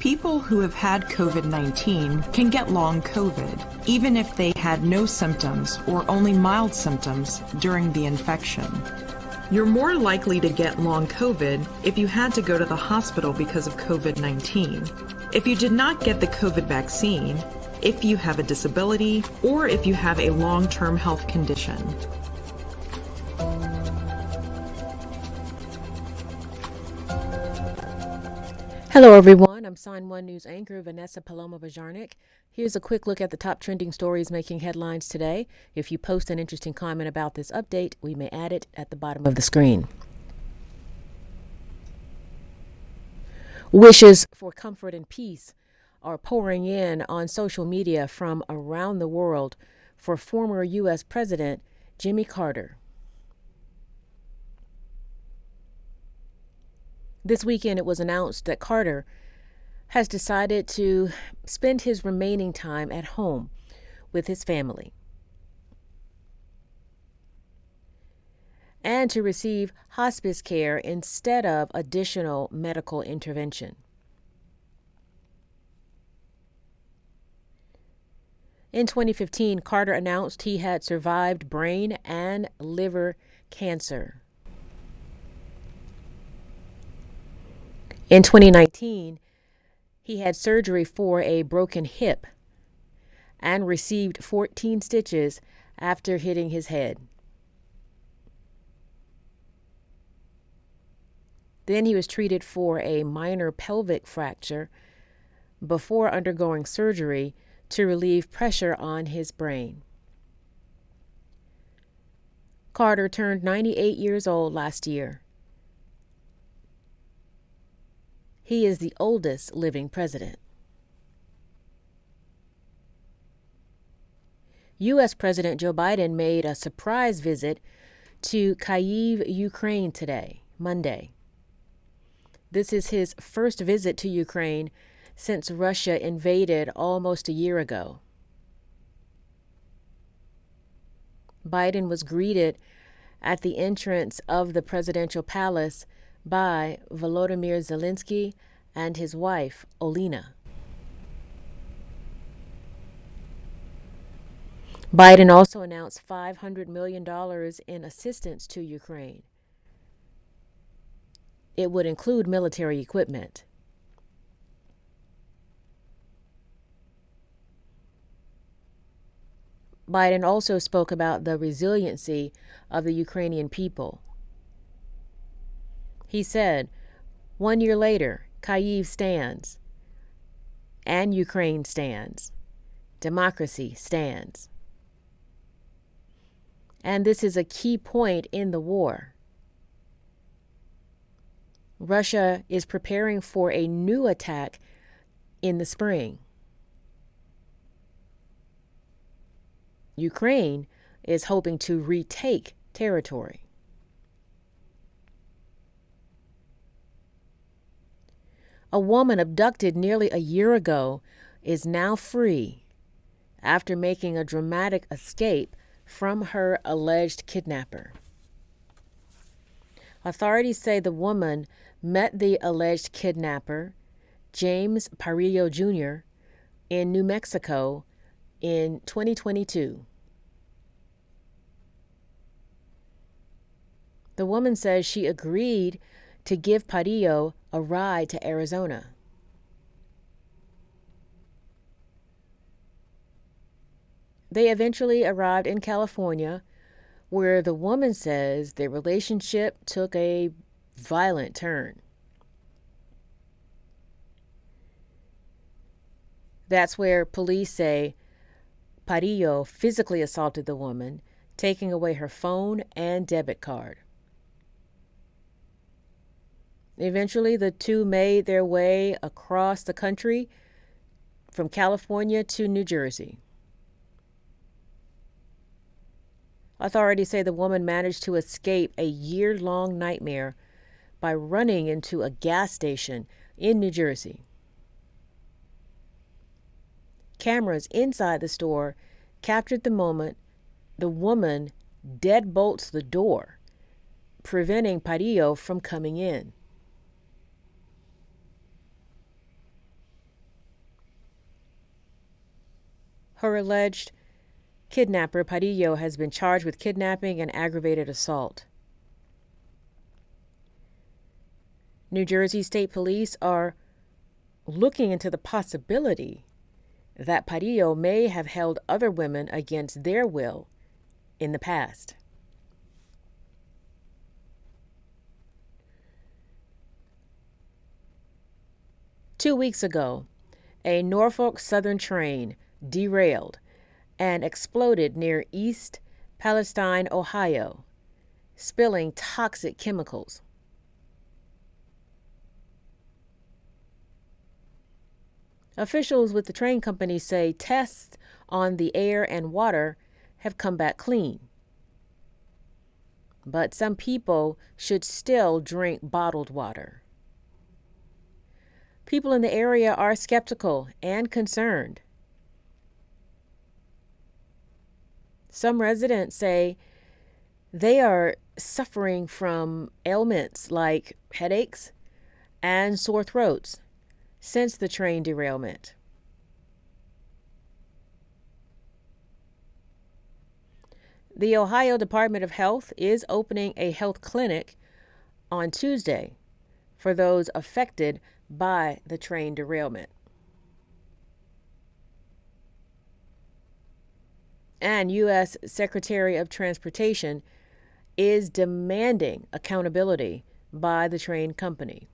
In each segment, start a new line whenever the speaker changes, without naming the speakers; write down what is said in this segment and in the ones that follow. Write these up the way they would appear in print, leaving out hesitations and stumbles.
People who have had COVID-19 can get long COVID, even if they had no symptoms or only mild symptoms during the infection. You're more likely to get long COVID if you had to go to the hospital because of COVID-19, if you did not get the COVID vaccine, if you have a disability, or if you have a long-term health condition.
Hello everyone, I'm Sign1News anchor Vanessa Paloma Bajarnik. Here's a quick look at the top trending stories making headlines today. If you post an interesting comment about this update, we may add it at the bottom of the screen. Wishes for comfort and peace are pouring in on social media from around the world for former U.S. President Jimmy Carter. This weekend, it was announced that Carter has decided to spend his remaining time at home with his family and to receive hospice care instead of additional medical intervention. In 2015, Carter announced he had survived brain and liver cancer. In 2019, he had surgery for a broken hip and received 14 stitches after hitting his head. Then he was treated for a minor pelvic fracture before undergoing surgery to relieve pressure on his brain. Carter turned 98 years old last year. He is the oldest living president. U.S. President Joe Biden made a surprise visit to Kyiv, Ukraine today, Monday. This is his first visit to Ukraine since Russia invaded almost a year ago. Biden was greeted at the entrance of the presidential palace by Volodymyr Zelensky and his wife, Olena. Biden also announced $500 million in assistance to Ukraine. It would include military equipment. Biden also spoke about the resiliency of the Ukrainian people. He said, 1 year later, Kyiv stands, and Ukraine stands. Democracy stands. And this is a key point in the war. Russia is preparing for a new attack in the spring. Ukraine is hoping to retake territory. A woman abducted nearly a year ago is now free after making a dramatic escape from her alleged kidnapper. Authorities say the woman met the alleged kidnapper, James Parillo Jr., in New Mexico in 2022. The woman says she agreed to give Parillo a ride to Arizona. They eventually arrived in California, where the woman says their relationship took a violent turn. That's where police say Parillo physically assaulted the woman, taking away her phone and debit card. Eventually, the two made their way across the country from California to New Jersey. Authorities say the woman managed to escape a year-long nightmare by running into a gas station in New Jersey. Cameras inside the store captured the moment the woman deadbolts the door, preventing Parillo from coming in. Her alleged kidnapper, Padillo, has been charged with kidnapping and aggravated assault. New Jersey State Police are looking into the possibility that Padillo may have held other women against their will in the past. Two weeks ago, a Norfolk Southern train derailed and exploded near East Palestine, Ohio, spilling toxic chemicals. Officials with the train company say tests on the air and water have come back clean. But some people should still drink bottled water. People in the area are skeptical and concerned. Some residents say they are suffering from ailments like headaches and sore throats since the train derailment. The Ohio Department of Health is opening a health clinic on Tuesday for those affected by the train derailment. And U.S. Secretary of Transportation is demanding accountability by the train company.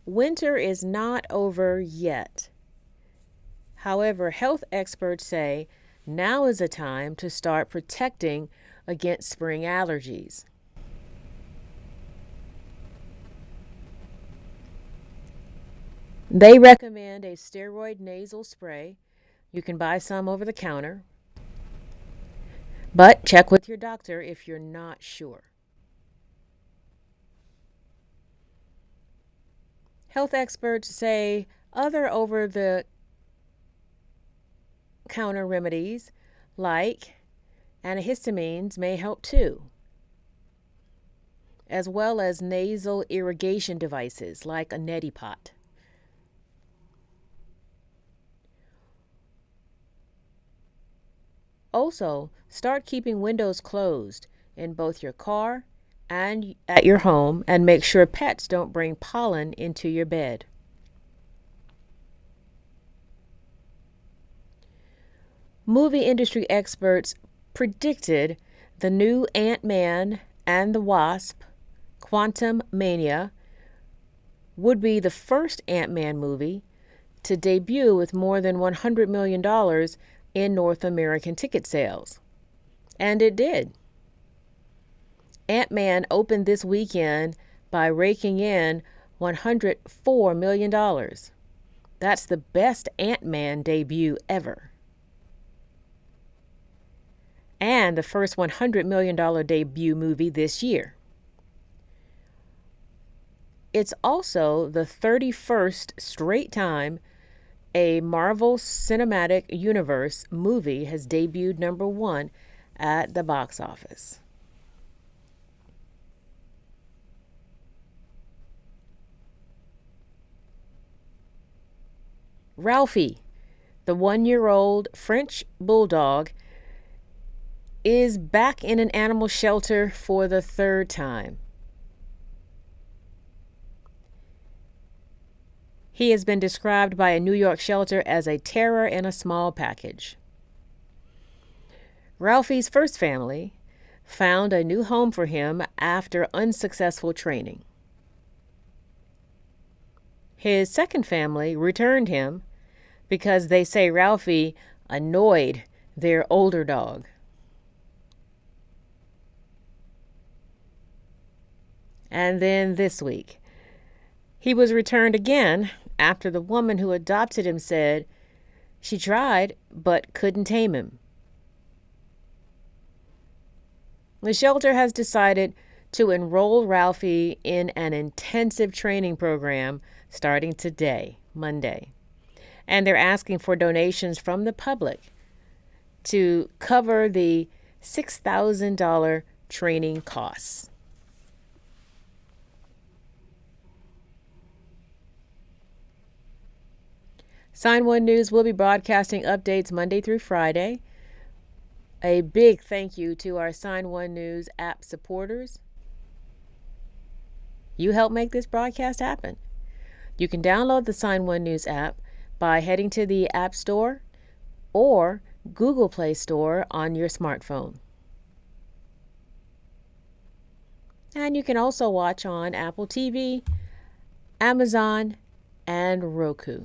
Winter is not over yet. However, health experts say now is a time to start protecting against spring allergies. They recommend a steroid nasal spray. You can buy some over the counter, but check with your doctor if you're not sure. Health experts say other over-the-counter remedies like antihistamines may help too, as well as nasal irrigation devices like a neti pot. Also, start keeping windows closed in both your car and at your home, and make sure pets don't bring pollen into your bed. Movie industry experts predicted the new Ant-Man and the Wasp, Quantumania, would be the first Ant-Man movie to debut with more than $100 million in North American ticket sales. And it did. Ant-Man opened this weekend by raking in $104 million. That's the best Ant-Man debut ever. And the first $100 million debut movie this year. It's also the 31st straight time a Marvel Cinematic Universe movie has debuted number one at the box office. Ralphie, the 1-year-old French bulldog, is back in an animal shelter for the third time. He has been described by a New York shelter as a terror in a small package. Ralphie's first family found a new home for him after unsuccessful training. His second family returned him because they say Ralphie annoyed their older dog. And then this week, he was returned again after the woman who adopted him said she tried but couldn't tame him. The shelter has decided to enroll Ralphie in an intensive training program starting today, Monday. And they're asking for donations from the public to cover the $6,000 training costs. Sign1News will be broadcasting updates Monday through Friday. A big thank you to our Sign1News app supporters. You help make this broadcast happen. You can download the Sign1News app by heading to the App Store or Google Play Store on your smartphone. And you can also watch on Apple TV, Amazon, and Roku.